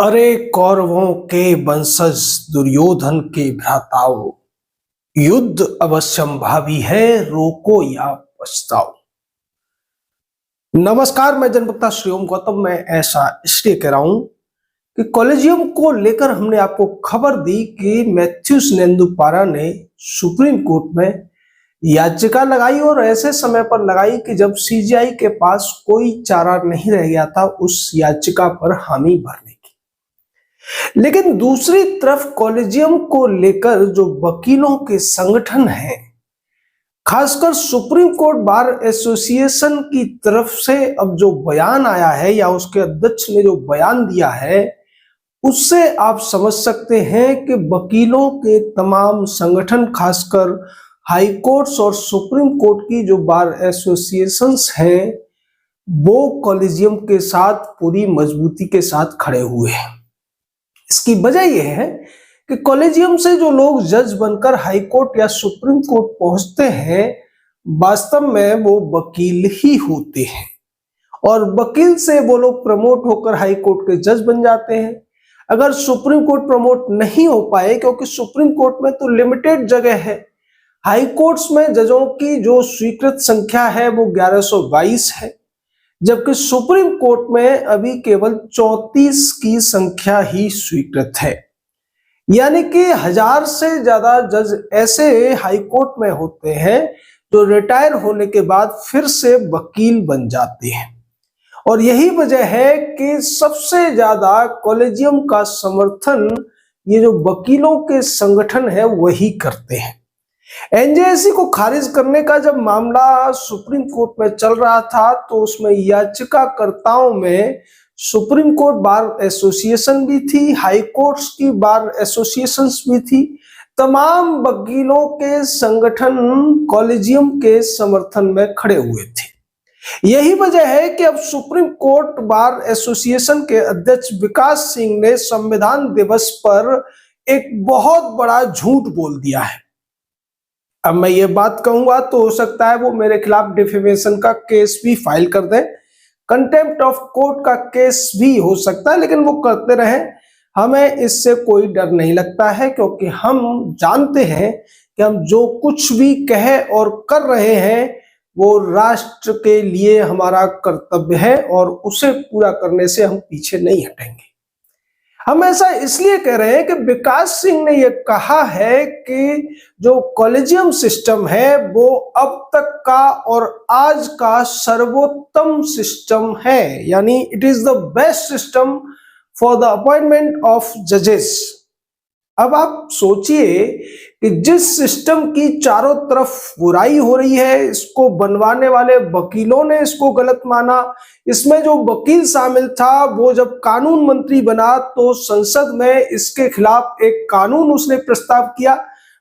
अरे कौरवों के वंशज दुर्योधन के भ्राताओ, युद्ध अवश्यंभावी है, रोको या पछताओ। नमस्कार, मैं जनवक्ता श्री ओम गौतम। मैं ऐसा इसलिए कह रहा हूं कि कॉलेजियम को लेकर हमने आपको खबर दी कि मैथ्यूस नेंदुपारा ने सुप्रीम कोर्ट में याचिका लगाई और ऐसे समय पर लगाई कि जब सीजीआई के पास कोई चारा नहीं रह गया था उस याचिका पर हामी भरने की। लेकिन दूसरी तरफ कॉलेजियम को लेकर जो वकीलों के संगठन हैं, खासकर सुप्रीम कोर्ट बार एसोसिएशन की तरफ से अब जो बयान आया है या उसके अध्यक्ष ने जो बयान दिया है, उससे आप समझ सकते हैं कि वकीलों के तमाम संगठन, खासकर हाई कोर्ट्स और सुप्रीम कोर्ट की जो बार एसोसिएशंस हैं, वो कॉलेजियम के साथ पूरी मजबूती के साथ खड़े हुए हैं। इसकी वजह यह है कि कॉलेजियम से जो लोग जज बनकर हाई कोर्ट या सुप्रीम कोर्ट पहुंचते हैं, वास्तव में वो वकील ही होते हैं और वकील से वो लोग प्रमोट होकर हाई कोर्ट के जज बन जाते हैं। अगर सुप्रीम कोर्ट प्रमोट नहीं हो पाए, क्योंकि सुप्रीम कोर्ट में तो लिमिटेड जगह है, हाई कोर्ट्स में जजों की जो स्वीकृत संख्या है वो 1122 है, जबकि सुप्रीम कोर्ट में अभी केवल 34 की संख्या ही स्वीकृत है। यानी कि 1000 से ज्यादा जज ऐसे हाई कोर्ट में होते हैं जो रिटायर होने के बाद फिर से वकील बन जाते हैं। और यही वजह है कि सबसे ज्यादा कॉलेजियम का समर्थन ये जो वकीलों के संगठन है वही करते हैं। एनजेएसी को खारिज करने का जब मामला सुप्रीम कोर्ट में चल रहा था तो उसमें याचिकाकर्ताओं में सुप्रीम कोर्ट बार एसोसिएशन भी थी, हाई कोर्ट्स की बार एसोसिएशंस भी थी। तमाम वकीलों के संगठन कॉलेजियम के समर्थन में खड़े हुए थे। यही वजह है कि अब सुप्रीम कोर्ट बार एसोसिएशन के अध्यक्ष विकास सिंह ने संविधान दिवस पर एक बहुत बड़ा झूठ बोल दिया है। अब मैं ये बात कहूंगा तो हो सकता है वो मेरे खिलाफ डिफेमेशन का केस भी फाइल कर दें, कंटेम्प्ट ऑफ कोर्ट का केस भी हो सकता है, लेकिन वो करते रहें, हमें इससे कोई डर नहीं लगता है, क्योंकि हम जानते हैं कि हम जो कुछ भी कहे और कर रहे हैं वो राष्ट्र के लिए हमारा कर्तव्य है और उसे पूरा करने से हम पीछे नहीं हटेंगे। हम ऐसा इसलिए कह रहे हैं कि विकास सिंह ने यह कहा है कि जो कॉलेजियम सिस्टम है वो अब तक का और आज का सर्वोत्तम सिस्टम है, यानी it is the best system for the appointment of जजेस। अब आप सोचिए कि जिस सिस्टम की चारों तरफ बुराई हो रही है, इसको बनवाने वाले वकीलों ने इसको गलत माना। इसमें जो वकील शामिल था वो जब कानून मंत्री बना तो संसद में इसके खिलाफ एक कानून उसने प्रस्ताव किया।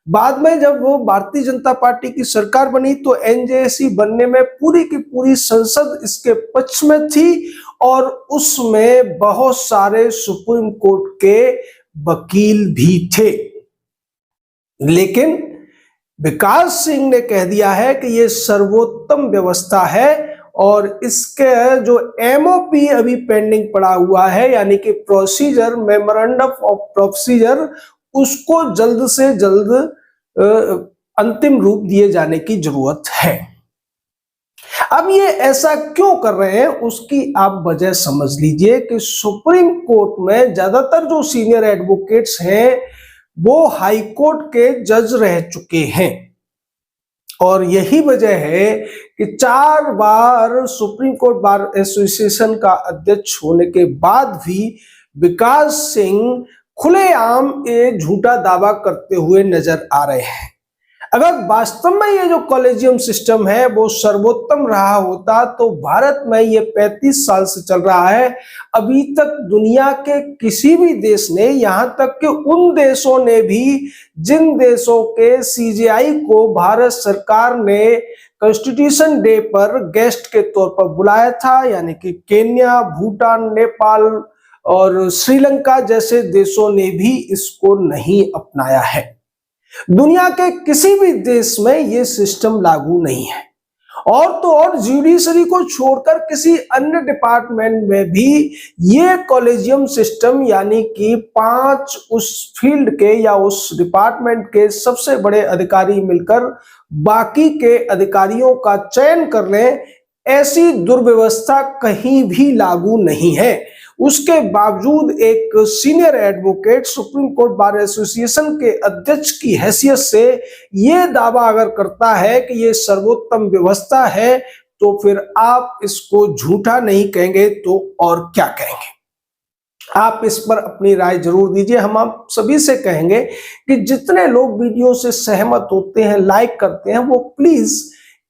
बाद में जब वो भारतीय जनता पार्टी की सरकार बनी तो एनजेएसी बनने में पूरी की पूरी संसद इसके पक्ष में थी और उसमें बहुत सारे सुप्रीम कोर्ट के वकील भी थे। लेकिन विकास सिंह ने कह दिया है कि ये सर्वोत्तम व्यवस्था है और इसके जो एमओपी अभी पेंडिंग पड़ा हुआ है, यानी कि प्रोसीजर, मेमोरेंडम ऑफ प्रोसीजर, उसको जल्द से जल्द अंतिम रूप दिए जाने की जरूरत है। अब ये ऐसा क्यों कर रहे हैं उसकी आप वजह समझ लीजिए कि सुप्रीम कोर्ट में ज्यादातर जो सीनियर एडवोकेट्स हैं वो हाई कोर्ट के जज रह चुके हैं और यही वजह है कि 4 बार सुप्रीम कोर्ट बार एसोसिएशन का अध्यक्ष होने के बाद भी विकास सिंह खुलेआम ये झूठा दावा करते हुए नजर आ रहे हैं। अगर वास्तव में ये जो कॉलेजियम सिस्टम है वो सर्वोत्तम रहा होता तो भारत में ये 35 साल से चल रहा है, अभी तक दुनिया के किसी भी देश ने, यहां तक कि उन देशों ने भी जिन देशों के सीजीआई को भारत सरकार ने कॉन्स्टिट्यूशन डे पर गेस्ट के तौर पर बुलाया था, यानी कि केन्या, भूटान, नेपाल और श्रीलंका जैसे देशों ने भी इसको नहीं अपनाया है। दुनिया के किसी भी देश में यह सिस्टम लागू नहीं है और तो और जुडिशरी को छोड़कर किसी अन्य डिपार्टमेंट में भी ये कॉलेजियम सिस्टम यानी कि 5 उस फील्ड के या उस डिपार्टमेंट के सबसे बड़े अधिकारी मिलकर बाकी के अधिकारियों का चयन कर लें, ऐसी दुर्व्यवस्था कहीं भी लागू नहीं है। उसके बावजूद एक senior advocate supreme court bar association के अध्यक्ष की हैसियत से ये दावा अगर करता है कि ये सर्वोत्तम व्यवस्था है, तो फिर आप इसको झूठा नहीं कहेंगे तो और क्या कहेंगे। आप इस पर अपनी राय जरूर दीजिए। हम आप सभी से कहेंगे कि जितने लोग वीडियो से सहमत होते हैं, लाइक करते हैं, वो प्लीज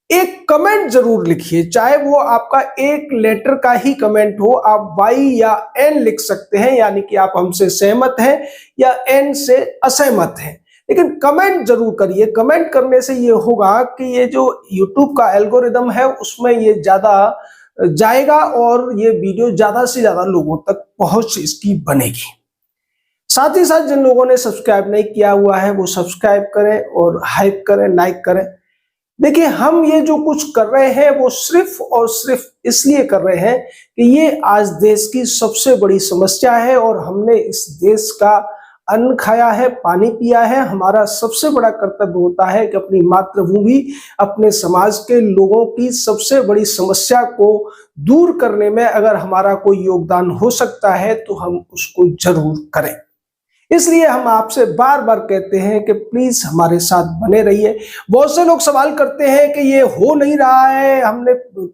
एक कमेंट जरूर लिखिए, चाहे वो आपका एक लेटर का ही कमेंट हो। आप वाई या एन लिख सकते हैं, यानी कि आप हमसे सहमत हैं या एन से असहमत हैं, लेकिन कमेंट जरूर करिए। कमेंट करने से ये होगा कि ये जो यूट्यूब का एल्गोरिदम है उसमें ये ज्यादा जाएगा और ये वीडियो ज्यादा से ज्यादा लोगों तक पहुंच इसकी बनेगी। साथ ही साथ जिन लोगों ने सब्सक्राइब नहीं किया हुआ है वो सब्सक्राइब करें और हाइप करें, लाइक करें। देखिए, हम ये जो कुछ कर रहे हैं वो सिर्फ और सिर्फ इसलिए कर रहे हैं कि ये आज देश की सबसे बड़ी समस्या है और हमने इस देश का अन्न खाया है, पानी पिया है। हमारा सबसे बड़ा कर्तव्य होता है कि अपनी मातृभूमि, अपने समाज के लोगों की सबसे बड़ी समस्या को दूर करने में अगर हमारा कोई योगदान हो सकता है तो हम उसको जरूर करें। इसलिए हम आपसे बार बार कहते हैं कि प्लीज हमारे साथ बने रहिए। बहुत से लोग सवाल करते हैं कि ये हो नहीं रहा है, हमने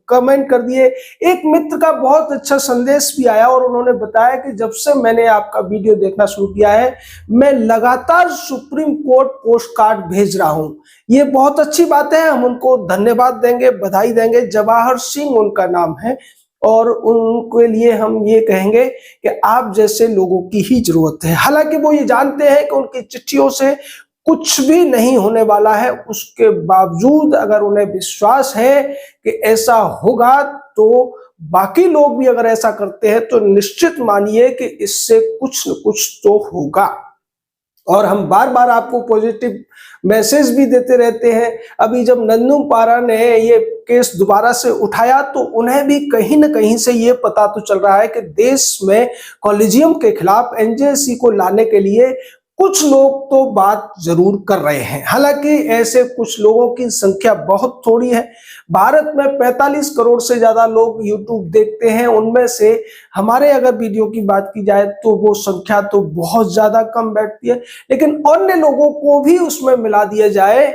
कमेंट कर दिए। एक मित्र का बहुत अच्छा संदेश भी आया और उन्होंने बताया कि जब से मैंने आपका वीडियो देखना शुरू किया है, मैं लगातार सुप्रीम कोर्ट पोस्ट कार्ड भेज रहा हूं। ये बहुत अच्छी बात है, हम उनको धन्यवाद देंगे, बधाई देंगे। जवाहर सिंह उनका नाम है और उनके लिए हम ये कहेंगे कि आप जैसे लोगों की ही जरूरत है। हालांकि वो ये जानते हैं कि उनकी चिट्ठियों से कुछ भी नहीं होने वाला है, उसके बावजूद अगर उन्हें विश्वास है कि ऐसा होगा तो बाकी लोग भी अगर ऐसा करते हैं तो निश्चित मानिए कि इससे कुछ न कुछ तो होगा। और हम बार बार आपको पॉजिटिव मैसेज भी देते रहते हैं। अभी जब नन्नू पारा ने ये केस दोबारा से उठाया तो उन्हें भी कहीं न कहीं से ये पता तो चल रहा है कि देश में कॉलेजियम के खिलाफ एनजेसी को लाने के लिए कुछ लोग तो बात जरूर कर रहे हैं। हालांकि ऐसे कुछ लोगों की संख्या बहुत थोड़ी है। भारत में 45 करोड़ से ज्यादा लोग यूट्यूब देखते हैं, उनमें से हमारे अगर वीडियो की बात की जाए तो वो संख्या तो बहुत ज्यादा कम बैठती है। लेकिन अन्य लोगों को भी उसमें मिला दिया जाए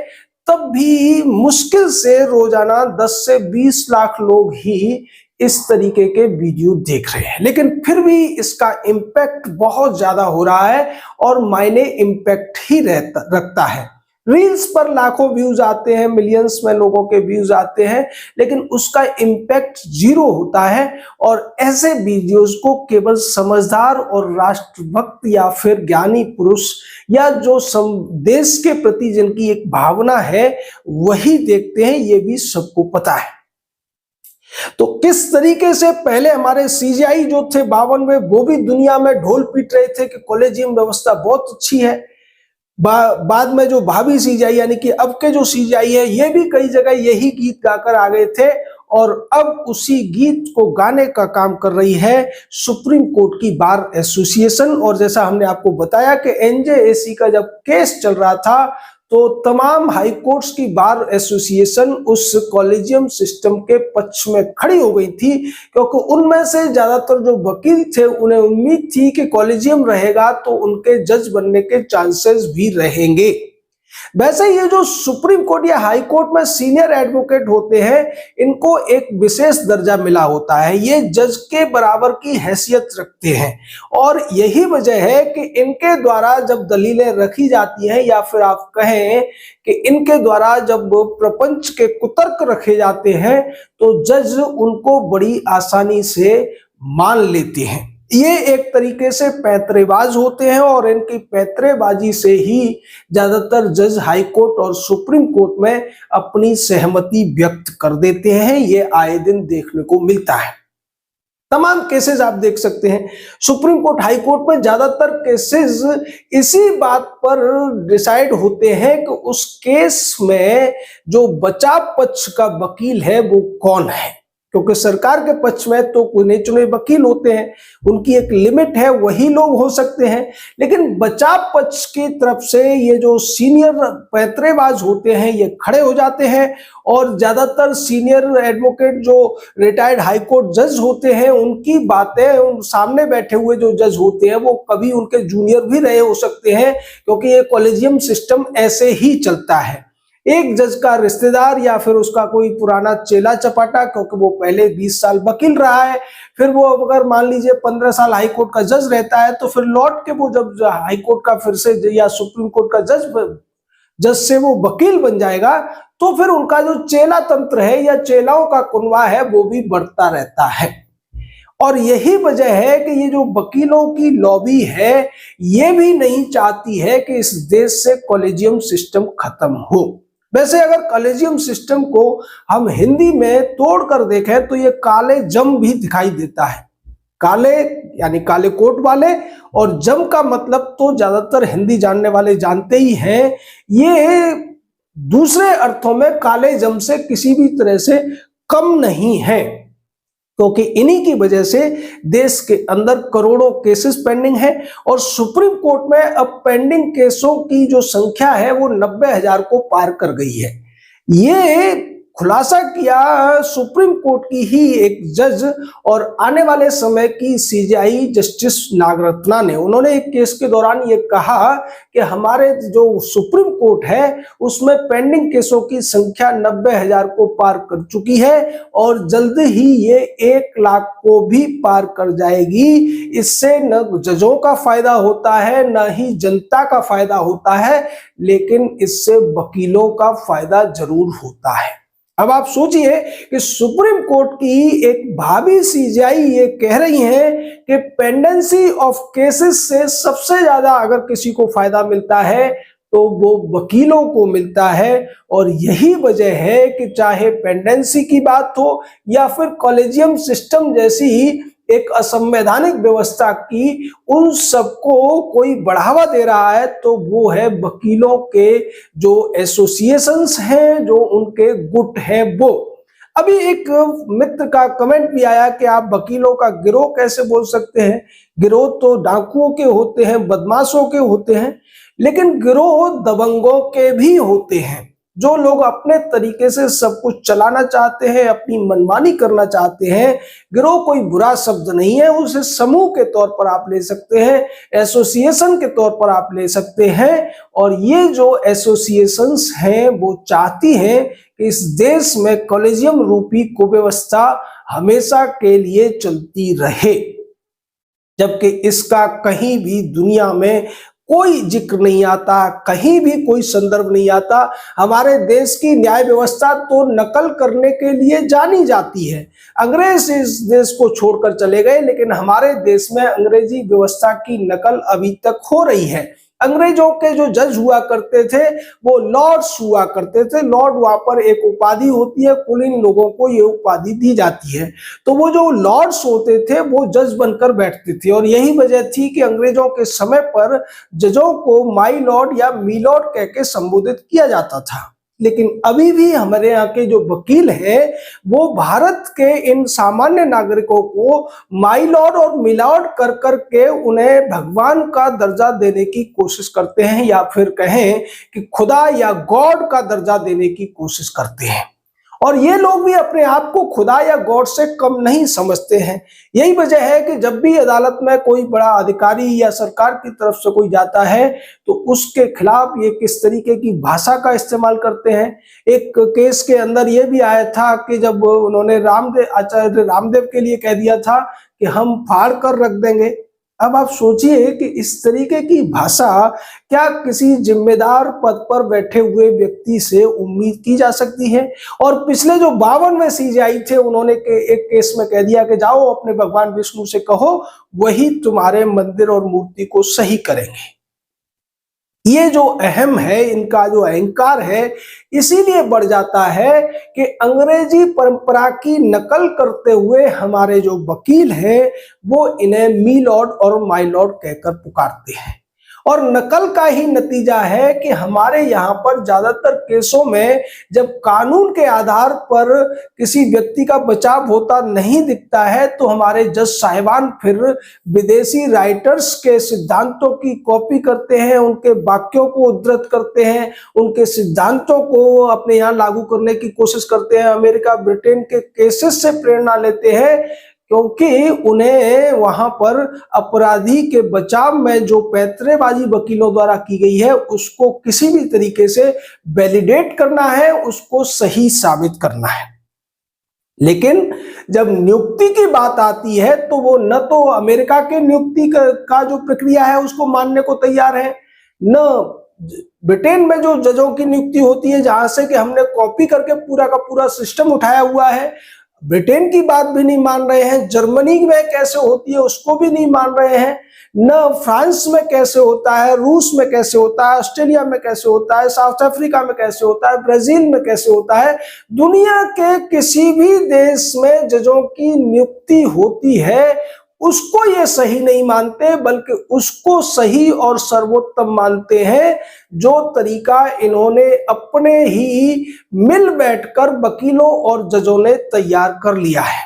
तब भी मुश्किल से रोजाना 10 से 20 लाख लोग ही इस तरीके के वीडियो देख रहे हैं। लेकिन फिर भी इसका इम्पैक्ट बहुत ज्यादा हो रहा है और मायने इम्पैक्ट ही रखता है। रील्स पर लाखों व्यूज आते हैं, मिलियंस में लोगों के व्यूज आते हैं, लेकिन उसका इम्पैक्ट जीरो होता है। और ऐसे वीडियोस को केवल समझदार और राष्ट्रभक्त या फिर ज्ञानी पुरुष या जो देश के प्रति जिनकी एक भावना है वही देखते हैं, ये भी सबको पता है। तो किस तरीके से पहले हमारे सीजीआई जो थे 52 में, वो भी दुनिया में ढोल पीट रहे थे कि कॉलेजियम व्यवस्था बहुत अच्छी है। बाद में जो भावी सीजीआई यानी कि अब के जो सीजीआई है, ये भी कई जगह यही गीत गाकर आ गए थे और अब उसी गीत को गाने का काम कर रही है सुप्रीम कोर्ट की बार एसोसिएशन। और जैसा हमने आपको बताया कि एनजेएसी का जब केस चल रहा था तो तमाम हाई कोर्ट्स की बार एसोसिएशन उस कॉलेजियम सिस्टम के पक्ष में खड़ी हो गई थी, क्योंकि उनमें से ज्यादातर जो वकील थे उन्हें उम्मीद थी कि कॉलेजियम रहेगा तो उनके जज बनने के चांसेस भी रहेंगे। वैसे ये जो सुप्रीम कोर्ट या हाई कोर्ट में सीनियर एडवोकेट होते हैं, इनको एक विशेष दर्जा मिला होता है। ये जज के बराबर की हैसियत रखते हैं और यही वजह है कि इनके द्वारा जब दलीलें रखी जाती हैं या फिर आप कहें कि इनके द्वारा जब प्रपंच के कुतर्क रखे जाते हैं तो जज उनको बड़ी आसानी से मान लेते हैं। ये एक तरीके से पैंतरेबाज होते हैं और इनकी पैंतरेबाजी से ही ज्यादातर जज हाई कोर्ट और सुप्रीम कोर्ट में अपनी सहमति व्यक्त कर देते हैं। ये आए दिन देखने को मिलता है। तमाम केसेस आप देख सकते हैं। सुप्रीम कोर्ट, हाई कोर्ट में ज्यादातर केसेस इसी बात पर डिसाइड होते हैं कि उस केस में जो बचाव पक्ष का वकील है वो कौन है, क्योंकि सरकार के पक्ष में तो चुने चुने वकील होते हैं, उनकी एक लिमिट है, वही लोग हो सकते हैं। लेकिन बचाव पक्ष की तरफ से ये जो सीनियर पैंतरेबाज होते हैं ये खड़े हो जाते हैं, और ज्यादातर सीनियर एडवोकेट जो रिटायर्ड हाई कोर्ट जज होते हैं उनकी बातें उन सामने बैठे हुए जो जज होते हैं वो कभी उनके जूनियर भी रहे हो सकते हैं, क्योंकि ये कॉलेजियम सिस्टम ऐसे ही चलता है। एक जज का रिश्तेदार या फिर उसका कोई पुराना चेला चपाटा, क्योंकि वो पहले 20 साल वकील रहा है, फिर वो अगर मान लीजिए 15 साल हाई कोर्ट का जज रहता है, तो फिर लौट के वो जब हाई कोर्ट का फिर से या सुप्रीम कोर्ट का जज से वो वकील बन जाएगा, तो फिर उनका जो चेला तंत्र है या चेलाओं का कुनवा है वो भी बढ़ता रहता है। और यही वजह है कि ये जो वकीलों की लॉबी है ये भी नहीं चाहती है कि इस देश से कॉलेजियम सिस्टम खत्म हो। वैसे अगर कॉलेजियम सिस्टम को हम हिंदी में तोड़कर देखें तो ये काले जम भी दिखाई देता है। काले यानी काले कोट वाले, और जम का मतलब तो ज्यादातर हिंदी जानने वाले जानते ही हैं, ये दूसरे अर्थों में काले जम से किसी भी तरह से कम नहीं है, क्योंकि इन्हीं की वजह से देश के अंदर करोड़ों केसेस पेंडिंग है, और सुप्रीम कोर्ट में अब पेंडिंग केसों की जो संख्या है वो 90,000 को पार कर गई है। ये खुलासा किया सुप्रीम कोर्ट की ही एक जज और आने वाले समय की सीजेआई जस्टिस नागरत्ना ने। उन्होंने एक केस के दौरान ये कहा कि हमारे जो सुप्रीम कोर्ट है उसमें पेंडिंग केसों की संख्या 90,000 को पार कर चुकी है, और जल्द ही ये 1 लाख को भी पार कर जाएगी। इससे न जजों का फायदा होता है न ही जनता का फायदा होता है, लेकिन इससे वकीलों का फायदा जरूर होता है। अब आप सोचिए कि सुप्रीम कोर्ट की एक भावी सीजेआई ये कह रही है कि पेंडेंसी ऑफ केसेस से सबसे ज्यादा अगर किसी को फायदा मिलता है तो वो वकीलों को मिलता है, और यही वजह है कि चाहे पेंडेंसी की बात हो या फिर कॉलेजियम सिस्टम जैसी एक असंवैधानिक व्यवस्था की, उन सबको कोई बढ़ावा दे रहा है तो वो है वकीलों के जो एसोसिएशंस हैं, जो उनके गुट हैं वो। अभी एक मित्र का कमेंट भी आया कि आप वकीलों का गिरोह कैसे बोल सकते हैं, गिरोह तो डाकुओं के होते हैं, बदमाशों के होते हैं, लेकिन गिरोह दबंगों के भी होते हैं, जो लोग अपने तरीके से सब कुछ चलाना चाहते हैं, अपनी मनमानी करना चाहते हैं। गिरोह कोई बुरा शब्द नहीं है, उसे समूह के तौर पर आप ले सकते हैं, एसोसिएशन के तौर पर आप ले सकते हैं। और ये जो एसोसिएशंस हैं वो चाहती हैं कि इस देश में कॉलेजियम रूपी कुव्यवस्था हमेशा के लिए चलती रहे, जबकि इसका कहीं भी दुनिया में कोई जिक्र नहीं आता, कहीं भी कोई संदर्भ नहीं आता। हमारे देश की न्याय व्यवस्था तो नकल करने के लिए जानी जाती है। अंग्रेज इस देश को छोड़कर चले गए, लेकिन हमारे देश में अंग्रेजी व्यवस्था की नकल अभी तक हो रही है। अंग्रेजों के जो जज हुआ करते थे वो लॉर्ड्स हुआ करते थे। लॉर्ड वहां पर एक उपाधि होती है, कुल इन लोगों को ये उपाधि दी जाती है। तो वो जो लॉर्ड्स होते थे वो जज बनकर बैठते थे, और यही वजह थी कि अंग्रेजों के समय पर जजों को माई लॉर्ड या मी लॉर्ड कह के संबोधित किया जाता था। लेकिन अभी भी हमारे यहाँ के जो वकील हैं वो भारत के इन सामान्य नागरिकों को माई लॉर्ड और मिलॉर्ड कर करके उन्हें भगवान का दर्जा देने की कोशिश करते हैं, या फिर कहें कि खुदा या गॉड का दर्जा देने की कोशिश करते हैं। और ये लोग भी अपने आप को खुदा या गॉड से कम नहीं समझते हैं। यही वजह है कि जब भी अदालत में कोई बड़ा अधिकारी या सरकार की तरफ से कोई जाता है तो उसके खिलाफ ये किस तरीके की भाषा का इस्तेमाल करते हैं। एक केस के अंदर ये भी आया था कि जब उन्होंने आचार्य रामदेव के लिए कह दिया था कि हम फाड़ कर रख देंगे। अब आप सोचिए कि इस तरीके की भाषा क्या किसी जिम्मेदार पद पर बैठे हुए व्यक्ति से उम्मीद की जा सकती है। और पिछले जो 52वें सीजेआई थे उन्होंने एक केस में कह दिया कि जाओ अपने भगवान विष्णु से कहो, वही तुम्हारे मंदिर और मूर्ति को सही करेंगे। ये जो अहम है, इनका जो अहंकार है, इसीलिए बढ़ जाता है कि अंग्रेजी परंपरा की नकल करते हुए हमारे जो वकील हैं वो इन्हें मी लॉर्ड और माय लॉर्ड कहकर पुकारते हैं। और नकल का ही नतीजा है कि हमारे यहाँ पर ज्यादातर केसों में जब कानून के आधार पर किसी व्यक्ति का बचाव होता नहीं दिखता है तो हमारे जज साहिबान फिर विदेशी राइटर्स के सिद्धांतों की कॉपी करते हैं, उनके वाक्यों को उद्धृत करते हैं, उनके सिद्धांतों को अपने यहाँ लागू करने की कोशिश करते हैं, अमेरिका ब्रिटेन के केसेस से प्रेरणा लेते हैं, क्योंकि उन्हें वहां पर अपराधी के बचाव में जो पैंतरेबाजी वकीलों द्वारा की गई है उसको किसी भी तरीके से वैलिडेट करना है, उसको सही साबित करना है। लेकिन जब नियुक्ति की बात आती है तो वो न तो अमेरिका के नियुक्ति का जो प्रक्रिया है उसको मानने को तैयार है, न ब्रिटेन में जो जजों की नियुक्ति होती है जहां से कि हमने कॉपी करके पूरा का पूरा सिस्टम उठाया हुआ है, ब्रिटेन की बात भी नहीं मान रहे हैं। जर्मनी में कैसे होती है उसको भी नहीं मान रहे हैं, न फ्रांस में कैसे होता है, रूस में कैसे होता है, ऑस्ट्रेलिया में कैसे होता है, साउथ अफ्रीका में कैसे होता है, ब्राजील में कैसे होता है। दुनिया के किसी भी देश में जजों की नियुक्ति होती है उसको ये सही नहीं मानते, बल्कि उसको सही और सर्वोत्तम मानते हैं जो तरीका इन्होंने अपने ही मिल बैठकर वकीलों और जजों ने तैयार कर लिया है।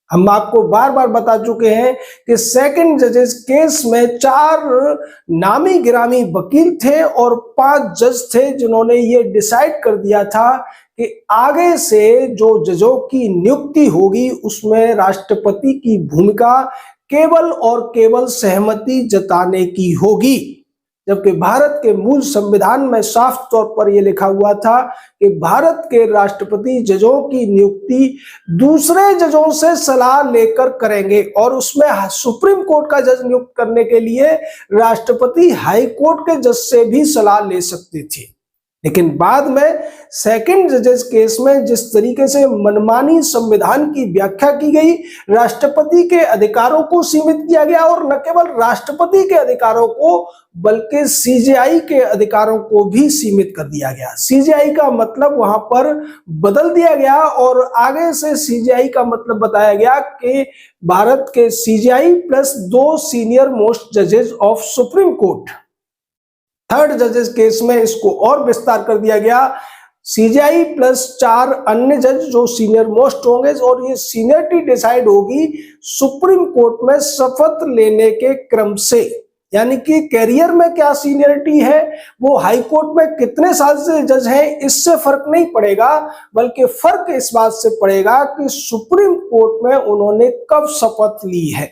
हम आपको बार बार बता चुके हैं कि सेकंड जजेस केस में 4 नामी गिरामी वकील थे और 5 जज थे जिन्होंने ये डिसाइड कर दिया था कि आगे से जो जजों की नियुक्ति होगी उसमें राष्ट्रपति की भूमिका केवल और केवल सहमति जताने की होगी, जबकि भारत के मूल संविधान में साफ तौर पर यह लिखा हुआ था कि भारत के राष्ट्रपति जजों की नियुक्ति दूसरे जजों से सलाह लेकर करेंगे और उसमें सुप्रीम कोर्ट का जज नियुक्त करने के लिए राष्ट्रपति हाई कोर्ट के जज से भी सलाह ले सकते थे। लेकिन बाद में सेकंड जजेस केस में जिस तरीके से मनमानी संविधान की व्याख्या की गई, राष्ट्रपति के अधिकारों को सीमित किया गया और न केवल राष्ट्रपति के अधिकारों को बल्कि सीजेआई के अधिकारों को भी सीमित कर दिया गया। सीजेआई का मतलब वहां पर बदल दिया गया और आगे से सीजेआई का मतलब बताया गया कि भारत के सीजेआई प्लस 2 सीनियर मोस्ट जजेस ऑफ सुप्रीम कोर्ट। थर्ड जजेस केस में इसको और विस्तार कर दिया गया, सीजेआई प्लस 4 अन्य जज जो सीनियर मोस्ट होंगे और ये सीनियरिटी डिसाइड होगी सुप्रीम कोर्ट में शपथ लेने के क्रम से, यानी कि कैरियर में क्या सीनियरिटी है, वो हाई कोर्ट में कितने साल से जज हैं इससे फर्क नहीं पड़ेगा, बल्कि फर्क इस बात से पड़ेगा कि सुप्रीम कोर्ट में उन्होंने कब शपथ ली है।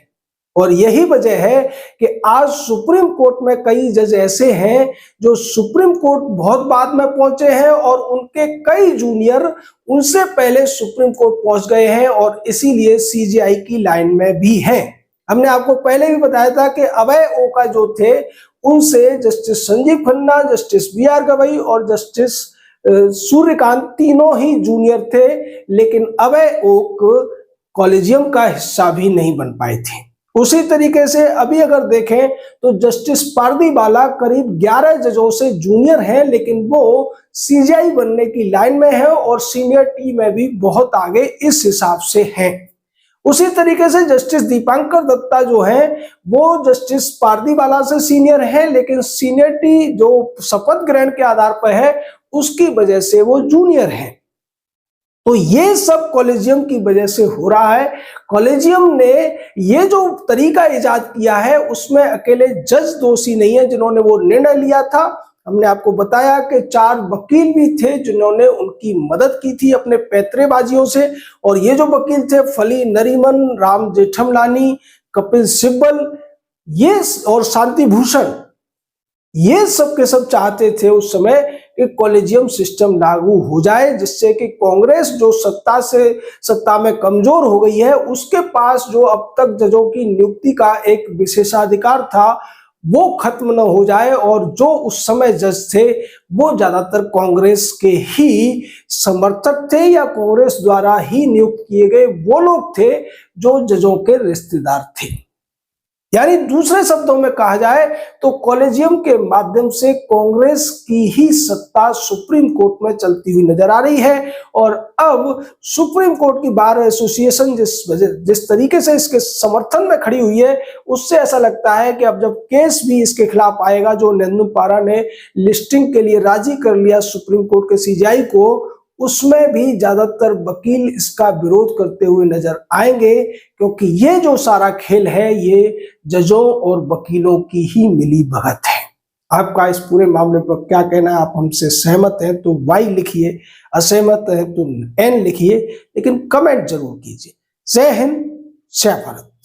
और यही वजह है कि आज सुप्रीम कोर्ट में कई जज ऐसे हैं जो सुप्रीम कोर्ट बहुत बाद में पहुंचे हैं और उनके कई जूनियर उनसे पहले सुप्रीम कोर्ट पहुंच गए हैं और इसीलिए सीजेआई की लाइन में भी हैं। हमने आपको पहले भी बताया था कि अभय ओका जो थे उनसे justice Sanjiv Khanna, justice B R. Gavai और जस्टिस सूर्यकांत तीनों ही जूनियर थे, लेकिन अभय ओक कॉलेजियम का हिस्सा भी नहीं बन पाए थे। उसी तरीके से अभी अगर देखें तो जस्टिस पारदीवाला करीब 11 जजों से जूनियर हैं, लेकिन वो सीजेआई बनने की लाइन में है और सीनियरिटी में भी बहुत आगे इस हिसाब से हैं। उसी तरीके से जस्टिस दीपांकर दत्ता जो हैं वो जस्टिस पारदीवाला से सीनियर हैं, लेकिन सीनियरिटी जो शपथ ग्रहण के आधार पर है उसकी वजह से वो जूनियर हैं। तो ये सब कॉलेजियम की वजह से हो रहा है। कॉलेजियम ने ये जो तरीका इजाद किया है उसमें अकेले जज दोषी नहीं है जिन्होंने वो निर्णय लिया था। हमने आपको बताया कि 4 वकील भी थे जिन्होंने उनकी मदद की थी अपने पैंतरेबाजियों से, और ये जो वकील थे फली नरीमन, राम जेठमलानी, कपिल सिब्बल ये और शांति भूषण, ये सब के सब चाहते थे उस समय कि कॉलेजियम सिस्टम लागू हो जाए, जिससे कि कांग्रेस जो सत्ता में कमजोर हो गई है उसके पास जो अब तक जजों की नियुक्ति का एक विशेषाधिकार था वो खत्म न हो जाए, और जो उस समय जज थे वो ज्यादातर कांग्रेस के ही समर्थक थे या कांग्रेस द्वारा ही नियुक्त किए गए वो लोग थे जो जजों के रिश्तेदार थे। यानी दूसरे शब्दों में कहा जाए तो कॉलेजियम के माध्यम से कांग्रेस की ही सत्ता सुप्रीम कोर्ट में चलती हुई नजर आ रही है। और अब सुप्रीम कोर्ट की बार एसोसिएशन जिस तरीके से इसके समर्थन में खड़ी हुई है, उससे ऐसा लगता है कि अब जब केस भी इसके खिलाफ आएगा, जो नेदुम्पारा ने लिस्टिंग के लिए राजी कर लिया सुप्रीम कोर्ट के सीजेआई को, उसमें भी ज्यादातर वकील इसका विरोध करते हुए नजर आएंगे, क्योंकि ये जो सारा खेल है ये जजों और वकीलों की ही मिली भगत है। आपका इस पूरे मामले पर क्या कहना है? आप हमसे सहमत हैं तो वाई लिखिए, असहमत हैं तो एन लिखिए, लेकिन कमेंट जरूर कीजिए। जय हिंद, जय भारत।